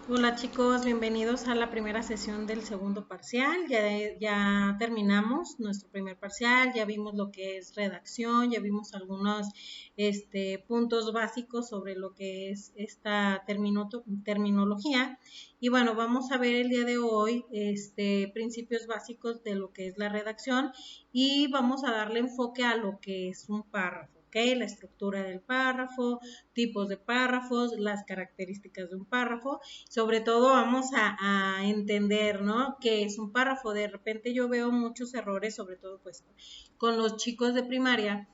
Hola chicos, bienvenidos a la primera sesión del segundo parcial. Ya terminamos nuestro primer parcial, ya vimos lo que es redacción, ya vimos algunos puntos básicos sobre lo que es esta terminología. Y bueno, vamos a ver el día de hoy principios básicos de lo que es la redacción y vamos a darle enfoque a lo que es un párrafo. ¿Okay? La estructura del párrafo, tipos de párrafos, las características de un párrafo. Sobre todo vamos a entender, ¿no? Que es un párrafo. De repente yo veo muchos errores, sobre todo pues con los chicos de primaria,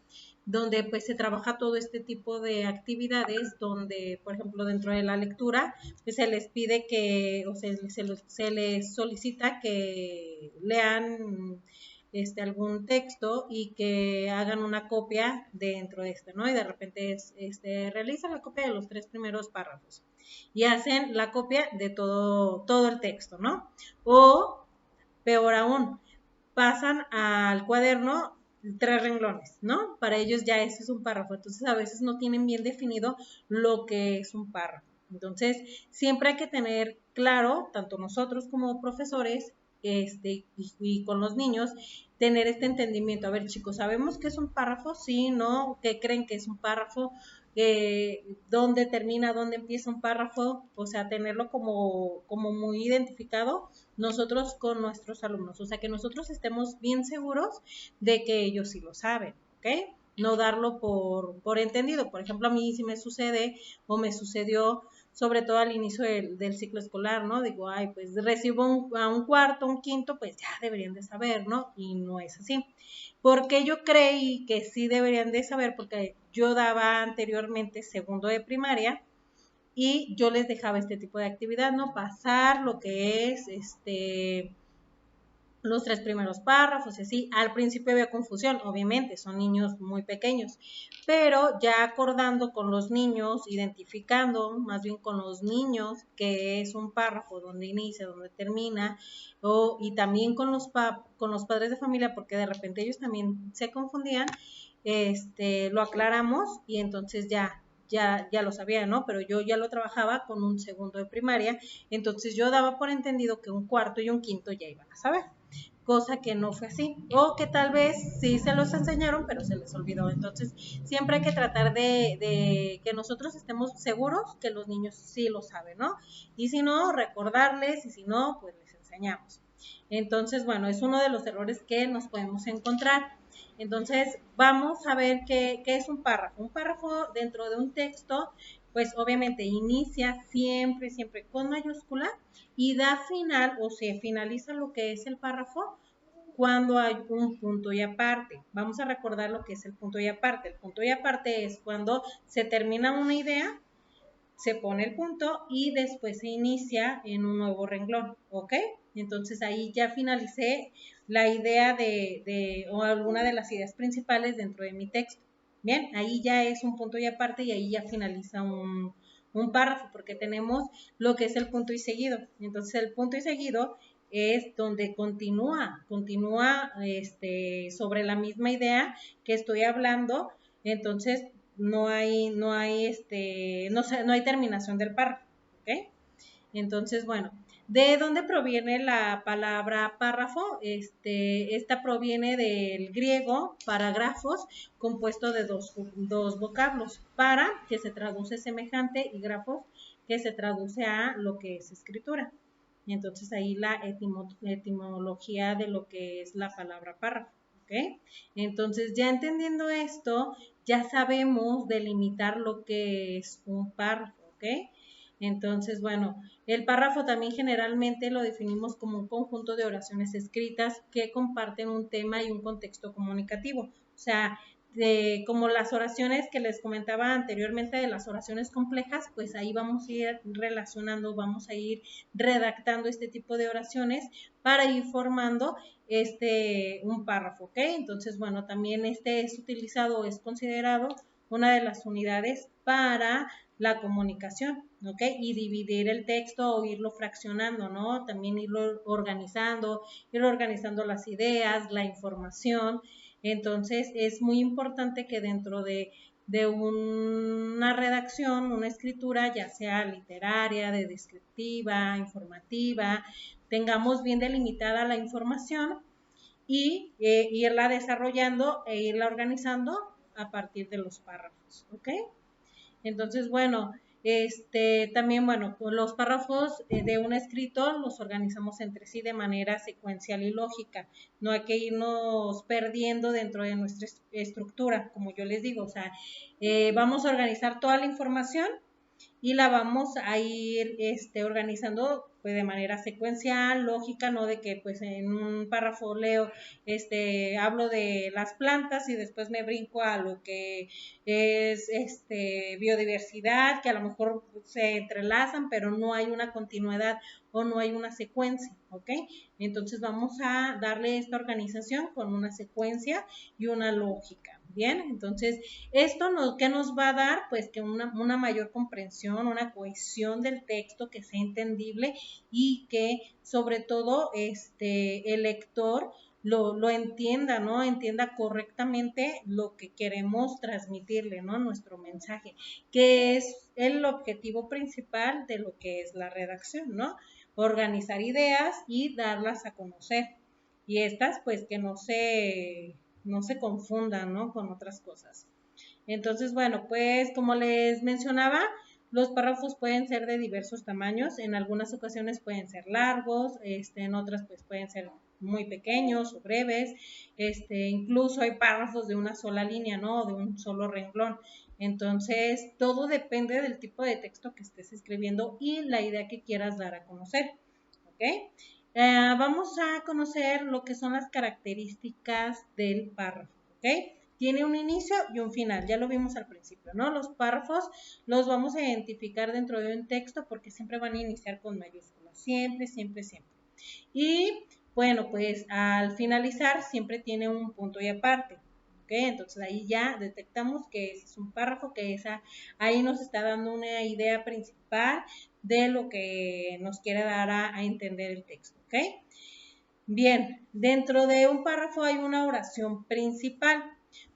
donde pues se trabaja todo este tipo de actividades, donde por ejemplo dentro de la lectura pues se les pide que, o se les solicita que lean algún texto y que hagan una copia dentro de ¿no? Y de repente realiza la copia de los 3 primeros párrafos y hacen la copia de todo el texto, ¿no? O, peor aún, pasan al cuaderno 3 renglones, ¿no? Para ellos ya ese es un párrafo. Entonces, a veces no tienen bien definido lo que es un párrafo. Entonces, siempre hay que tener claro, tanto nosotros como profesores, y con los niños, tener este entendimiento. A ver, chicos, ¿sabemos qué es un párrafo? Sí, ¿no? ¿Qué creen que es un párrafo? ¿Dónde termina, dónde empieza un párrafo? O sea, tenerlo como muy identificado nosotros con nuestros alumnos. O sea, que nosotros estemos bien seguros de que ellos sí lo saben, ¿ok? No darlo por entendido. Por ejemplo, a mí sí me sucede o me sucedió sobre todo al inicio del ciclo escolar, ¿no? Digo, ay, pues recibo a un cuarto, un quinto, pues ya deberían de saber, ¿no? Y no es así. Porque yo creí que sí deberían de saber, porque yo daba anteriormente segundo de primaria y yo les dejaba este tipo de actividad, ¿no? Pasar lo que es los 3 primeros párrafos, así. Al principio había confusión, obviamente, son niños muy pequeños, pero ya acordando con los niños, identificando más bien con los niños que es un párrafo, donde inicia, donde termina, y también con los padres de familia, porque de repente ellos también se confundían, lo aclaramos y entonces ya lo sabía, ¿no? Pero yo ya lo trabajaba con un segundo de primaria, entonces yo daba por entendido que un cuarto y un quinto ya iban a saber, cosa que no fue así, o que tal vez sí se los enseñaron, pero se les olvidó. Entonces, siempre hay que tratar de que nosotros estemos seguros que los niños sí lo saben, ¿no? Y si no, recordarles, y si no, pues les enseñamos. Entonces, bueno, es uno de los errores que nos podemos encontrar. Entonces, vamos a ver qué es un párrafo. Un párrafo dentro de un texto, pues obviamente inicia siempre con mayúscula y da final o se finaliza lo que es el párrafo cuando hay un punto y aparte. Vamos a recordar lo que es el punto y aparte. El punto y aparte es cuando se termina una idea, se pone el punto y después se inicia en un nuevo renglón, ¿ok? Entonces ahí ya finalicé la idea o alguna de las ideas principales dentro de mi texto. Bien, ahí ya es un punto y aparte y ahí ya finaliza un párrafo porque tenemos lo que es el punto y seguido. Entonces el punto y seguido es donde continúa sobre la misma idea que estoy hablando. Entonces no hay terminación del párrafo, ¿ok? Entonces, bueno, ¿de dónde proviene la palabra párrafo? Esta proviene del griego parágrafos, compuesto de dos vocablos, para, que se traduce semejante, y grafos, que se traduce a lo que es escritura. Entonces ahí la etimología de lo que es la palabra párrafo, ¿ok? Entonces ya entendiendo esto, ya sabemos delimitar lo que es un párrafo, ¿ok? Entonces, bueno, el párrafo también generalmente lo definimos como un conjunto de oraciones escritas que comparten un tema y un contexto comunicativo. O sea, como las oraciones que les comentaba anteriormente de las oraciones complejas, pues ahí vamos a ir relacionando, vamos a ir redactando este tipo de oraciones para ir formando un párrafo, ¿ok? Entonces, bueno, también es utilizado, es considerado una de las unidades para la comunicación, ¿ok? Y dividir el texto o irlo fraccionando, ¿no? También ir organizando las ideas, la información. Entonces, es muy importante que dentro de de una redacción, una escritura, ya sea literaria, de descriptiva, informativa, tengamos bien delimitada la información y irla desarrollando e irla organizando a partir de los párrafos, ¿ok? Entonces, bueno, también, bueno, los párrafos de un escrito los organizamos entre sí de manera secuencial y lógica. No hay que irnos perdiendo dentro de nuestra estructura, como yo les digo. O sea, vamos a organizar toda la información y la vamos a ir organizando pues de manera secuencial, lógica, no de que pues en un párrafo leo, hablo de las plantas y después me brinco a lo que es biodiversidad, que a lo mejor se entrelazan, pero no hay una continuidad o no hay una secuencia, ¿ok? Entonces vamos a darle esta organización con una secuencia y una lógica. Bien, entonces esto ¿qué nos va a dar? Pues que una mayor comprensión, una cohesión del texto que sea entendible y que sobre todo el lector lo entienda, ¿no? Entienda correctamente lo que queremos transmitirle, ¿no? Nuestro mensaje, que es el objetivo principal de lo que es la redacción, ¿no? Organizar ideas y darlas a conocer. Y estas, pues, que no se confundan, ¿no? Con otras cosas. Entonces, bueno, pues como les mencionaba, los párrafos pueden ser de diversos tamaños, en algunas ocasiones pueden ser largos, en otras pues pueden ser muy pequeños o breves, incluso hay párrafos de una sola línea, ¿no? De un solo renglón. Entonces, todo depende del tipo de texto que estés escribiendo y la idea que quieras dar a conocer, ¿ok? Vamos a conocer lo que son las características del párrafo, ¿ok? Tiene un inicio y un final, ya lo vimos al principio, ¿no? Los párrafos los vamos a identificar dentro de un texto porque siempre van a iniciar con mayúsculas, siempre, siempre, siempre. Y bueno, pues al finalizar siempre tiene un punto y aparte, ¿ok? Entonces ahí ya detectamos que es un párrafo, que ahí nos está dando una idea principal de lo que nos quiere dar a entender el texto, ¿ok? Bien, dentro de un párrafo hay una oración principal.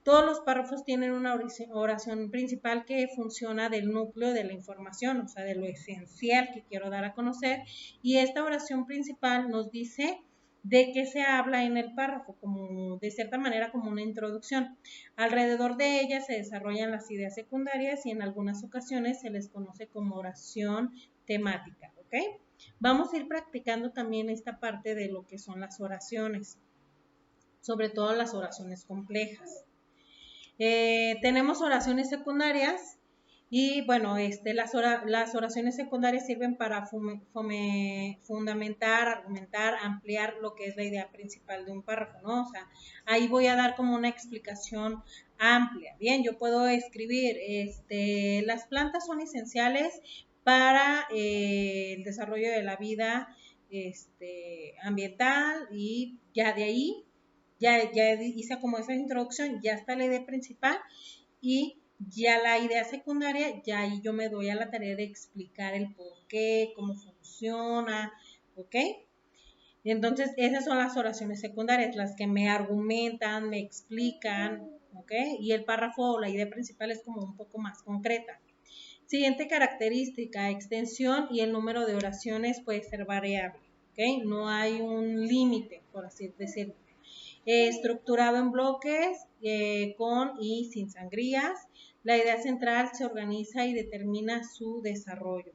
Todos los párrafos tienen una oración principal que funciona del núcleo de la información, o sea, de lo esencial que quiero dar a conocer. Y esta oración principal nos dice de qué se habla en el párrafo, como de cierta manera como una introducción. Alrededor de ella se desarrollan las ideas secundarias y en algunas ocasiones se les conoce como oración temática, ¿ok? Vamos a ir practicando también esta parte de lo que son las oraciones, sobre todo las oraciones complejas. Tenemos oraciones secundarias y bueno, las oraciones secundarias sirven para fundamentar, argumentar, ampliar lo que es la idea principal de un párrafo, ¿no? O sea, ahí voy a dar como una explicación amplia. Bien, yo puedo escribir, las plantas son esenciales para el desarrollo de la vida ambiental y ya de ahí ya hice como esa introducción, ya está la idea principal y ya la idea secundaria, ya ahí yo me doy a la tarea de explicar el por qué, cómo funciona, ¿ok? Entonces, esas son las oraciones secundarias, las que me argumentan, me explican, ¿ok? Y el párrafo o la idea principal es como un poco más concreta. Siguiente característica, extensión y el número de oraciones puede ser variable, ¿ok? No hay un límite, por así decirlo. Estructurado en bloques, con y sin sangrías. La idea central se organiza y determina su desarrollo.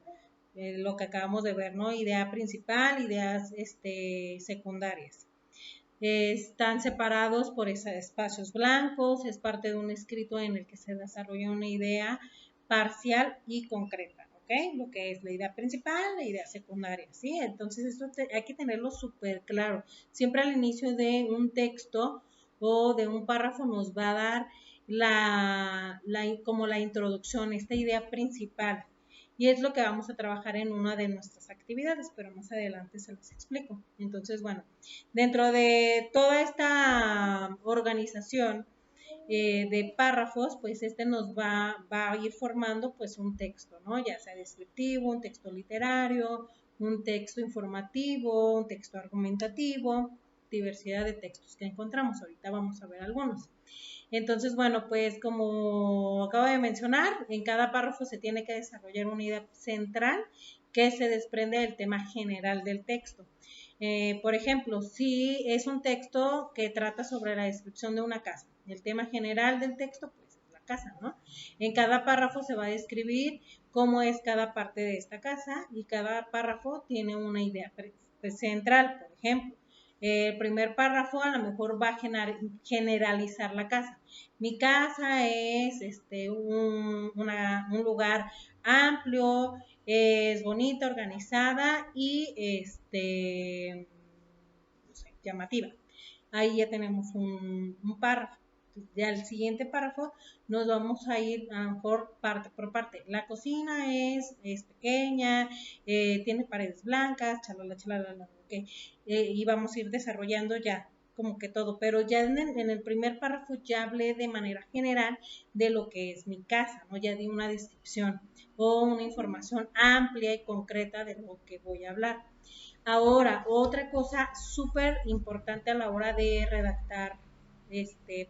Lo que acabamos de ver, ¿no? Idea principal, ideas secundarias. Están separados por espacios blancos, es parte de un escrito en el que se desarrolla una idea parcial y concreta, ¿ok? Lo que es la idea principal, la idea secundaria, ¿sí? Entonces esto hay que tenerlo súper claro. Siempre al inicio de un texto o de un párrafo nos va a dar como la introducción, esta idea principal. Y es lo que vamos a trabajar en una de nuestras actividades, pero más adelante se los explico. Entonces, bueno, dentro de toda esta organización de párrafos, pues nos va a ir formando pues un texto, ¿no? Ya sea descriptivo, un texto literario, un texto informativo, un texto argumentativo, diversidad de textos que encontramos. Ahorita vamos a ver algunos. Entonces, bueno, pues como acabo de mencionar, en cada párrafo se tiene que desarrollar una idea central que se desprende del tema general del texto. Por ejemplo, si es un texto que trata sobre la descripción de una casa, el tema general del texto, pues es la casa, ¿no? En cada párrafo se va a describir cómo es cada parte de esta casa y cada párrafo tiene una idea central, por ejemplo. El primer párrafo a lo mejor va a generalizar la casa. Mi casa es un lugar amplio, es bonita, organizada y no sé, llamativa. Ahí ya tenemos un párrafo. Ya el siguiente párrafo nos vamos a ir a lo mejor parte por parte. La cocina es pequeña, tiene paredes blancas, chalala, chalala, ok. Y vamos a ir desarrollando ya como que todo, pero ya en el primer párrafo ya hablé de manera general de lo que es mi casa, ¿no? Ya di una descripción o una información amplia y concreta de lo que voy a hablar. Ahora, otra cosa súper importante a la hora de redactar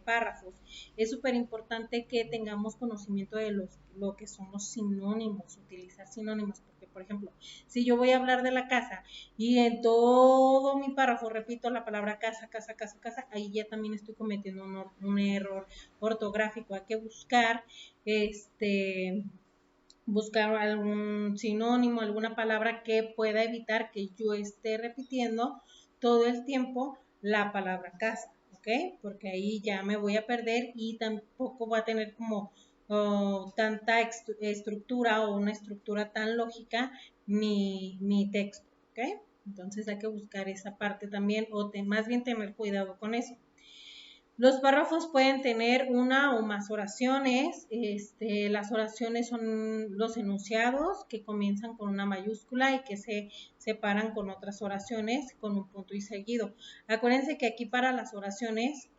párrafos, es súper importante que tengamos conocimiento de lo que son los sinónimos, utilizar sinónimos, porque por ejemplo, si yo voy a hablar de la casa y en todo mi párrafo repito la palabra casa, casa, casa, casa, ahí ya también estoy cometiendo un error ortográfico. Hay que buscar algún sinónimo, alguna palabra que pueda evitar que yo esté repitiendo todo el tiempo la palabra casa, ¿ok? Porque ahí ya me voy a perder y tampoco va a tener como tanta estructura o una estructura tan lógica mi texto, ¿ok? Entonces hay que buscar esa parte también o más bien tener cuidado con eso. Los párrafos pueden tener una o más oraciones. Las oraciones son los enunciados que comienzan con una mayúscula y que se separan con otras oraciones con un punto y seguido. Acuérdense que aquí para las oraciones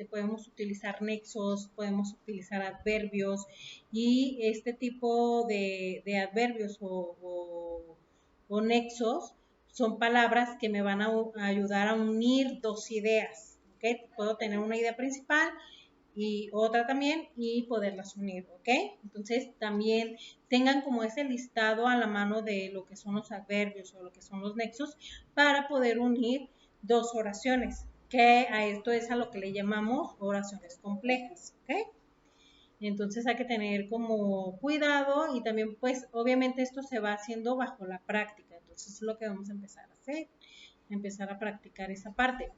podemos utilizar nexos, podemos utilizar adverbios y este tipo de adverbios o nexos son palabras que me van a ayudar a unir dos ideas. ¿Ok? Puedo tener una idea principal y otra también y poderlas unir, ¿ok? Entonces también tengan como ese listado a la mano de lo que son los adverbios o lo que son los nexos para poder unir dos oraciones, que a esto es a lo que le llamamos oraciones complejas, ¿ok? Entonces hay que tener como cuidado y también pues obviamente esto se va haciendo bajo la práctica, entonces es lo que vamos a empezar a hacer, empezar a practicar esa parte.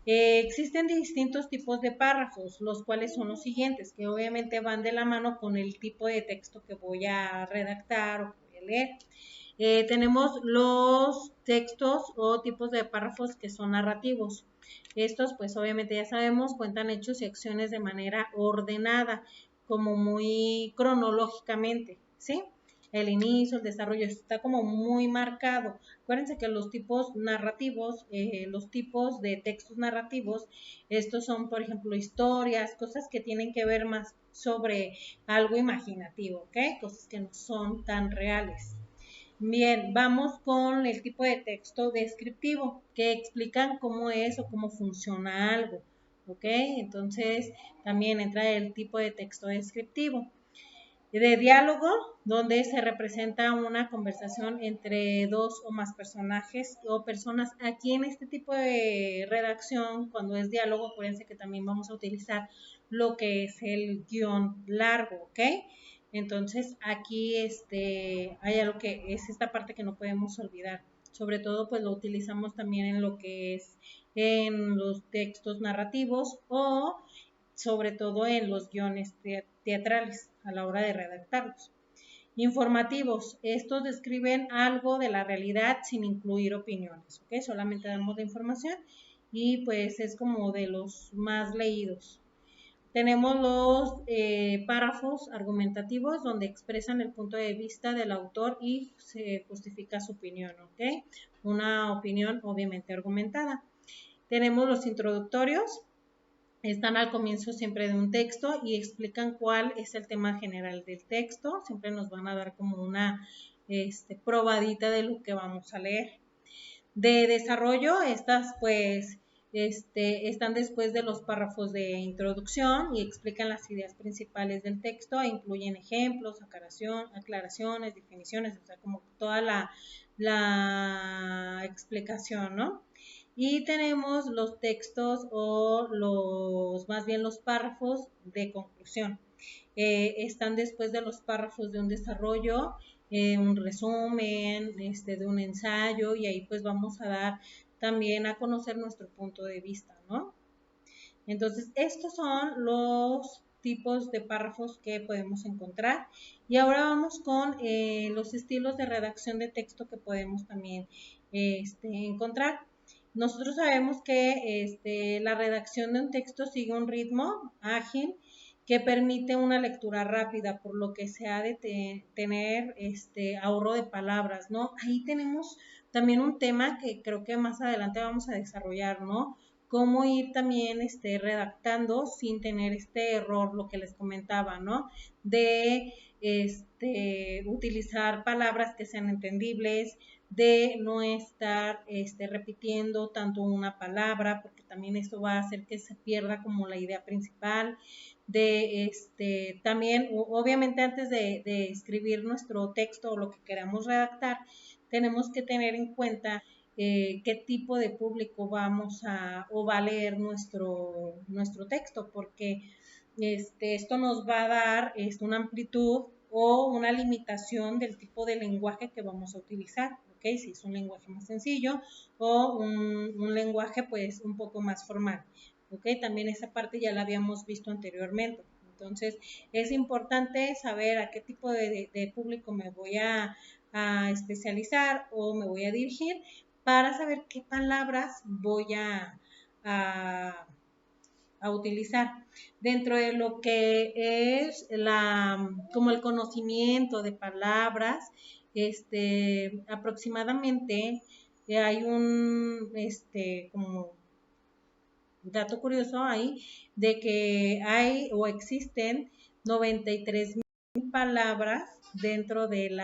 Existen distintos tipos de párrafos, los cuales son los siguientes, que obviamente van de la mano con el tipo de texto que voy a redactar o que voy a leer. Tenemos los textos o tipos de párrafos que son narrativos. Estos, pues obviamente ya sabemos, cuentan hechos y acciones de manera ordenada, como muy cronológicamente, ¿sí? El inicio, el desarrollo está como muy marcado. Acuérdense que los tipos narrativos, los tipos de textos narrativos, estos son, por ejemplo, historias, cosas que tienen que ver más sobre algo imaginativo, ¿ok? Cosas que no son tan reales. Bien, vamos con el tipo de texto descriptivo, que explican cómo es o cómo funciona algo, ¿ok? Entonces, también entra el tipo de texto descriptivo. De diálogo, donde se representa una conversación entre dos o más personajes o personas. Aquí en este tipo de redacción, cuando es diálogo, acuérdense que también vamos a utilizar lo que es el guión largo, ¿ok? Entonces aquí hay algo que es esta parte que no podemos olvidar. Sobre todo pues lo utilizamos también en lo que es en los textos narrativos o sobre todo en los guiones teatrales a la hora de redactarlos. Informativos, estos describen algo de la realidad sin incluir opiniones, ¿ok? Solamente damos la información y pues es como de los más leídos. Tenemos los párrafos argumentativos donde expresan el punto de vista del autor y se justifica su opinión, ¿ok? Una opinión obviamente argumentada. Tenemos los introductorios, están al comienzo siempre de un texto y explican cuál es el tema general del texto. Siempre nos van a dar como una probadita de lo que vamos a leer. De desarrollo, estas pues Están después de los párrafos de introducción y explican las ideas principales del texto e incluyen ejemplos, aclaraciones, definiciones, o sea, como toda la explicación, ¿no? Y tenemos los textos o más bien los párrafos de conclusión. Están después de los párrafos de un desarrollo, un resumen, de un ensayo, y ahí pues vamos a dar también a conocer nuestro punto de vista, ¿no? Entonces, estos son los tipos de párrafos que podemos encontrar. Y ahora vamos con los estilos de redacción de texto que podemos también encontrar. Nosotros sabemos que la redacción de un texto sigue un ritmo ágil que permite una lectura rápida, por lo que se ha de tener ahorro de palabras, ¿no? Ahí tenemos también un tema que creo que más adelante vamos a desarrollar, ¿no? Cómo ir también redactando sin tener este error, lo que les comentaba, ¿no? De utilizar palabras que sean entendibles, de no estar repitiendo tanto una palabra, porque también esto va a hacer que se pierda como la idea principal, de también, obviamente antes de escribir nuestro texto o lo que queramos redactar, tenemos que tener en cuenta qué tipo de público vamos a o va a leer nuestro texto, porque esto nos va a dar una amplitud o una limitación del tipo de lenguaje que vamos a utilizar, ¿ok? Si es un lenguaje más sencillo o un lenguaje pues un poco más formal, ¿ok? También esa parte ya la habíamos visto anteriormente. Entonces, es importante saber a qué tipo de público me voy a especializar o me voy a dirigir para saber qué palabras voy a, a utilizar. Dentro de lo que es como el conocimiento de palabras, aproximadamente hay un, como dato curioso ahí, de que hay o existen 93,000 palabras dentro del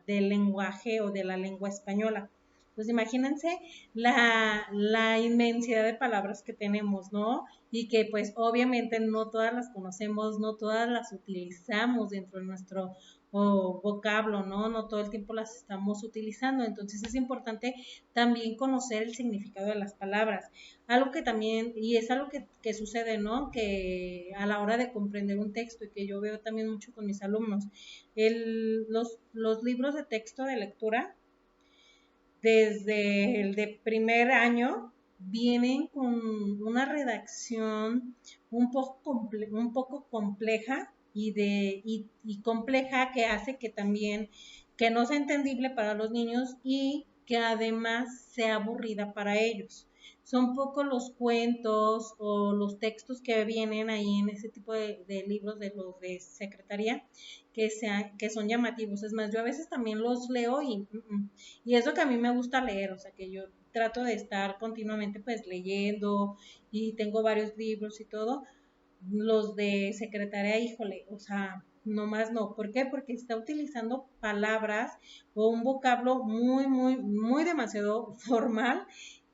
lenguaje o de la lengua española. Pues imagínense la inmensidad de palabras que tenemos, ¿no? Y que pues obviamente no todas las conocemos, no todas las utilizamos dentro de nuestro vocablo, ¿no? No todo el tiempo las estamos utilizando. Entonces es importante también conocer el significado de las palabras. Algo que también, y es algo que sucede, ¿no? Que a la hora de comprender un texto y que yo veo también mucho con mis alumnos, los libros de texto de lectura, desde el de primer año, vienen con una redacción un poco compleja y compleja, que hace que también, que no sea entendible para los niños y que además sea aburrida para ellos. Son pocos los cuentos o los textos que vienen ahí en ese tipo de libros de los de secretaría que son llamativos. Es más, yo a veces también los leo y es lo que a mí me gusta leer, o sea, que yo trato de estar continuamente pues leyendo y tengo varios libros y todo. Los de secretaria, híjole, o sea, no más no. ¿Por qué? Porque está utilizando palabras o un vocablo muy demasiado formal,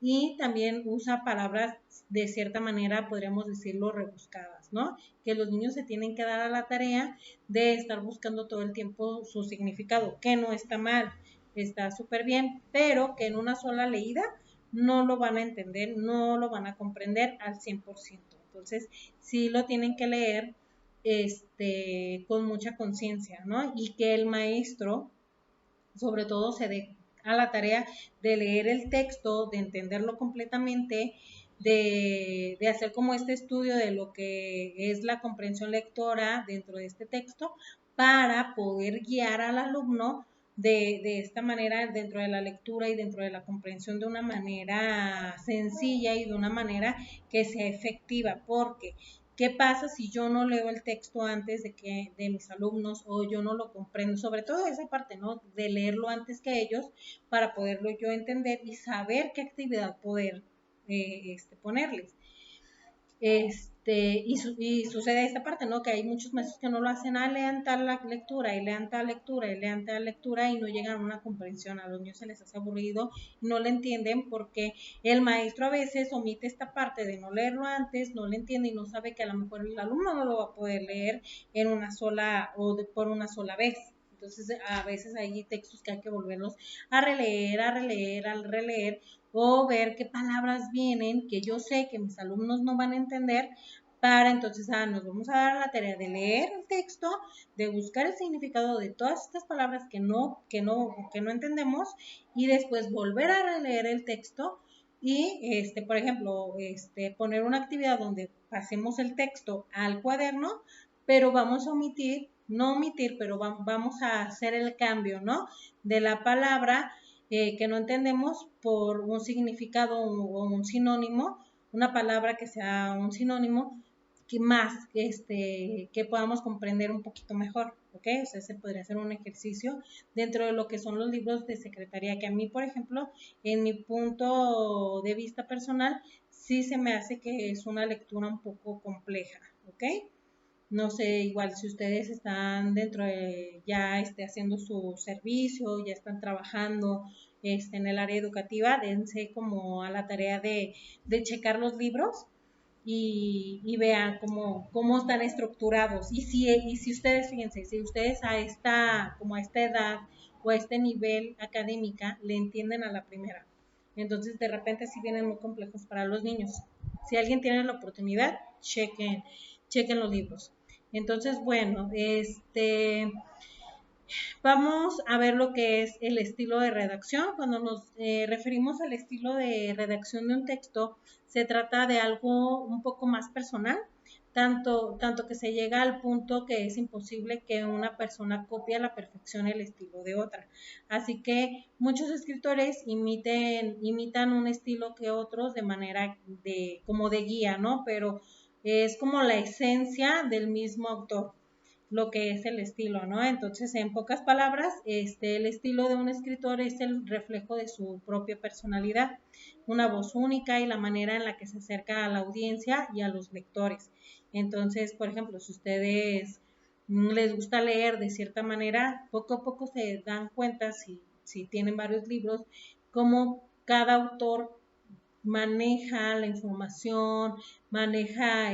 y también usa palabras de cierta manera, podríamos decirlo, rebuscadas, ¿no? Que los niños se tienen que dar a la tarea de estar buscando todo el tiempo su significado, que no está mal, está súper bien, pero que en una sola leída no lo van a entender, no lo van a comprender al 100%. Entonces, sí lo tienen que leer con mucha conciencia, ¿no? Y que el maestro, sobre todo, se dé a la tarea de leer el texto, de entenderlo completamente, de hacer como este estudio de lo que es la comprensión lectora dentro de este texto, para poder guiar al alumno de esta manera dentro de la lectura y dentro de la comprensión de una manera sencilla y de una manera que sea efectiva, porque ¿qué pasa si yo no leo el texto antes de mis alumnos, o yo no lo comprendo? Sobre todo esa parte, ¿no? De leerlo antes que ellos para poderlo yo entender y saber qué actividad poder ponerles. y sucede esta parte, ¿no? Que hay muchos maestros que no lo hacen, lean tal lectura y lean tal lectura y lean tal lectura y no llegan a una comprensión, a los niños se les hace aburrido, no lo entienden porque el maestro a veces omite esta parte de no leerlo antes, no lo entiende y no sabe que a lo mejor el alumno no lo va a poder leer en una sola o por una sola vez. Entonces, a veces hay textos que hay que volverlos a releer, a releer, a releer, o ver qué palabras vienen que yo sé que mis alumnos no van a entender, para entonces nos vamos a dar la tarea de leer el texto, de buscar el significado de todas estas palabras que no entendemos y después volver a releer el texto y, por ejemplo, poner una actividad donde pasemos el texto al cuaderno, pero vamos a no omitir, pero vamos a hacer el cambio, ¿no? De la palabra que no entendemos por un significado o un sinónimo, una palabra que sea un sinónimo que más que podamos comprender un poquito mejor, ¿ok? O sea, se podría hacer un ejercicio dentro de lo que son los libros de secretaría, que a mí, por ejemplo, en mi punto de vista personal, sí se me hace que es una lectura un poco compleja, ¿ok? No sé, igual si ustedes están dentro de ya haciendo su servicio, ya están trabajando en el área educativa, dense como a la tarea de checar los libros y vean cómo están estructurados. Y si ustedes, fíjense, si ustedes como a esta edad o a este nivel académica le entienden a la primera, entonces de repente sí vienen muy complejos para los niños. Si alguien tiene la oportunidad, chequen los libros. Entonces, bueno, vamos a ver lo que es el estilo de redacción. Cuando nos referimos al estilo de redacción de un texto, se trata de algo un poco más personal, tanto que se llega al punto que es imposible que una persona copie a la perfección el estilo de otra. Así que muchos escritores imitan un estilo que otros de manera como de guía, ¿no? Pero es como la esencia del mismo autor lo que es el estilo, ¿no? Entonces, en pocas palabras, el estilo de un escritor es el reflejo de su propia personalidad, una voz única y la manera en la que se acerca a la audiencia y a los lectores. Entonces, por ejemplo, si ustedes les gusta leer de cierta manera, poco a poco se dan cuenta, si tienen varios libros, cómo cada autor maneja la información, maneja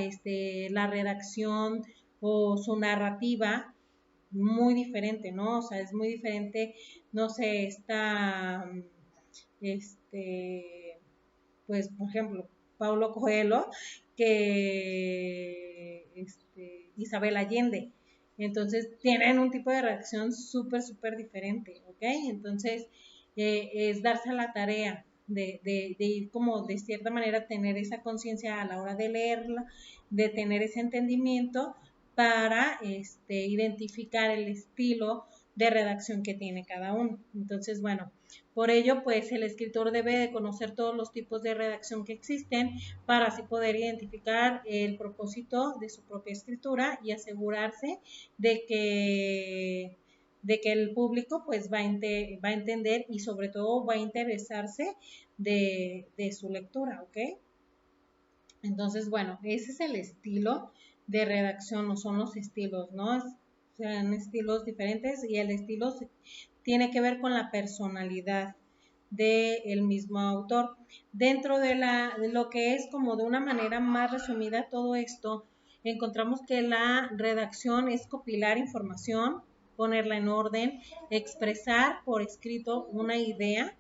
la redacción o su narrativa muy diferente, ¿no? O sea, es muy diferente, no sé, este, pues, por ejemplo, Paulo Coelho, que Isabel Allende. Entonces, tienen un tipo de reacción súper diferente, ¿ok? Entonces, es darse a la tarea de ir como de cierta manera tener esa conciencia a la hora de leerla, de tener ese entendimiento para identificar el estilo de redacción que tiene cada uno. Entonces, bueno, por ello, pues el escritor debe de conocer todos los tipos de redacción que existen para así poder identificar el propósito de su propia escritura y asegurarse de que el público pues va a entender y sobre todo va a interesarse de su lectura, ¿ok? Entonces, bueno, ese es el estilo de redacción, no son los estilos, ¿no? Son estilos diferentes y el estilo tiene que ver con la personalidad del mismo autor. Dentro de lo que es como de una manera más resumida todo esto, encontramos que la redacción es copilar información, ponerla en orden, expresar por escrito una idea,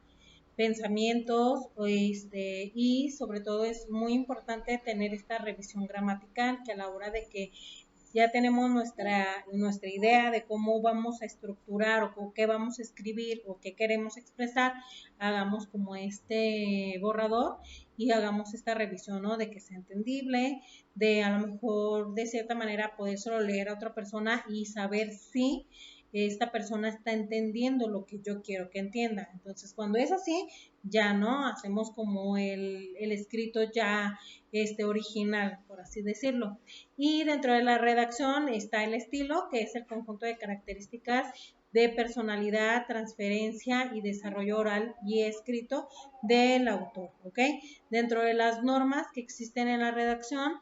pensamientos, y sobre todo es muy importante tener esta revisión gramatical, que a la hora de que ya tenemos nuestra idea de cómo vamos a estructurar o qué vamos a escribir o qué queremos expresar, hagamos como este borrador y hagamos esta revisión, ¿no? De que sea entendible, de a lo mejor de cierta manera poder solo leer a otra persona y saber si esta persona está entendiendo lo que yo quiero que entienda. Entonces, cuando es así, ya no hacemos como el escrito ya original, por así decirlo. Y dentro de la redacción está el estilo, que es el conjunto de características de personalidad, transferencia y desarrollo oral y escrito del autor, ¿ok? Dentro de las normas que existen en la redacción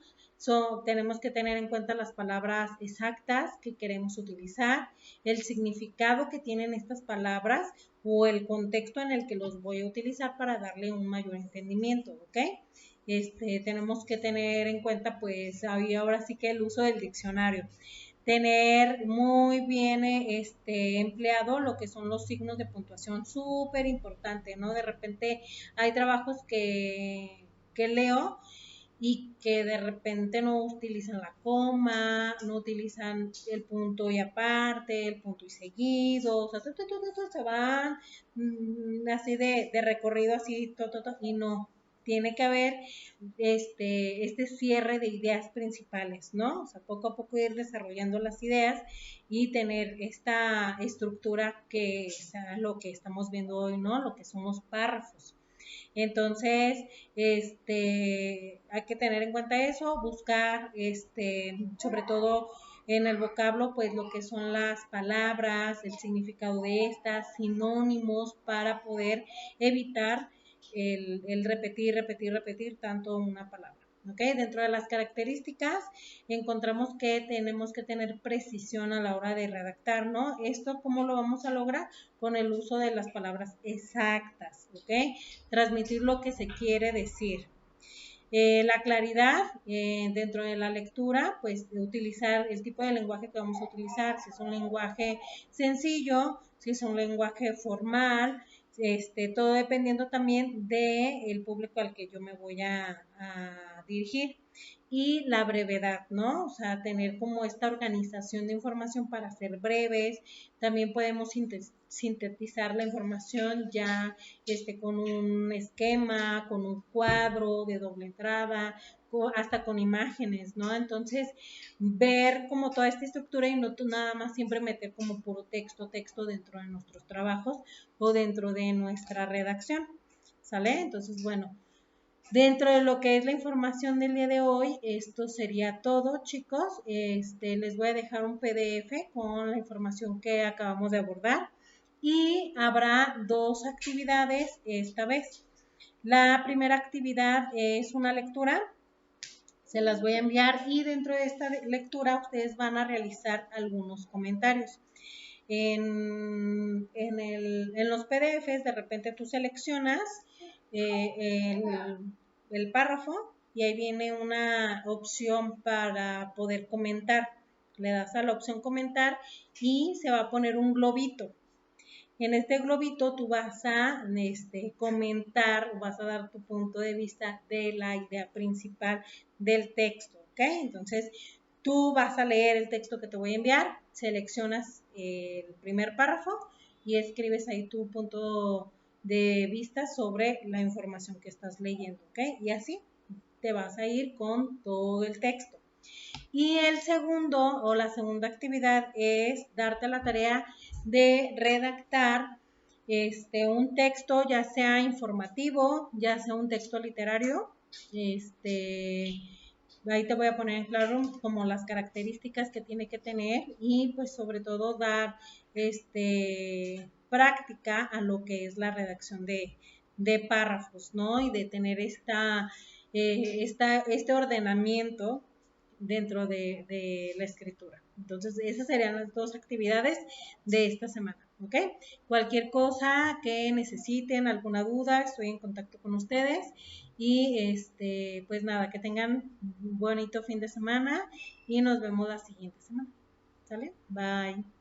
tenemos que tener en cuenta las palabras exactas que queremos utilizar, el significado que tienen estas palabras o el contexto en el que los voy a utilizar para darle un mayor entendimiento, ¿ok? Tenemos que tener en cuenta, pues, ahora sí que el uso del diccionario. Tener muy bien empleado lo que son los signos de puntuación, súper importante, ¿no? De repente hay trabajos que leo y que de repente no utilizan la coma, no utilizan el punto y aparte, el punto y seguido, o sea, se van así de recorrido así, y no. Tiene que haber este cierre de ideas principales, ¿no? O sea, poco a poco ir desarrollando las ideas y tener esta estructura que es lo que estamos viendo hoy, ¿no? Lo que son los párrafos. Entonces, hay que tener en cuenta eso, buscar, sobre todo en el vocablo, pues lo que son las palabras, el significado de estas, sinónimos para poder evitar el repetir tanto una palabra. ¿Okay? Dentro de las características encontramos que tenemos que tener precisión a la hora de redactar, ¿no? Esto, ¿cómo lo vamos a lograr? Con el uso de las palabras exactas, ¿ok? Transmitir lo que se quiere decir. La claridad dentro de la lectura, pues de utilizar el tipo de lenguaje que vamos a utilizar, si es un lenguaje sencillo, si es un lenguaje formal, todo dependiendo también del público al que yo me voy a dirigir. Y la brevedad, ¿no? O sea, tener como esta organización de información para ser breves. También podemos sintetizar la información ya con un esquema, con un cuadro de doble entrada, hasta con imágenes, ¿no? Entonces, ver como toda esta estructura y no nada más siempre meter como puro texto dentro de nuestros trabajos o dentro de nuestra redacción, ¿sale? Entonces, bueno, dentro de lo que es la información del día de hoy, esto sería todo, chicos. Les voy a dejar un PDF con la información que acabamos de abordar y habrá dos actividades esta vez. La primera actividad es una lectura, se las voy a enviar y dentro de esta lectura ustedes van a realizar algunos comentarios. En los PDFs de repente tú seleccionas el párrafo y ahí viene una opción para poder comentar. Le das a la opción comentar y se va a poner un globito. En este globito tú vas a comentar, vas a dar tu punto de vista de la idea principal del texto, ¿ok? Entonces, tú vas a leer el texto que te voy a enviar, seleccionas el primer párrafo y escribes ahí tu punto de vista sobre la información que estás leyendo, ¿ok? Y así te vas a ir con todo el texto. Y el segundo o la segunda actividad es darte la tarea de redactar un texto, ya sea informativo, ya sea un texto literario. Ahí te voy a poner en claro como las características que tiene que tener y pues sobre todo dar práctica a lo que es la redacción de párrafos, ¿no? Y de tener este ordenamiento dentro de la escritura. Entonces, esas serían las dos actividades de esta semana, ¿ok? Cualquier cosa que necesiten, alguna duda, estoy en contacto con ustedes y pues nada, que tengan un bonito fin de semana y nos vemos la siguiente semana. ¿Sale? Bye.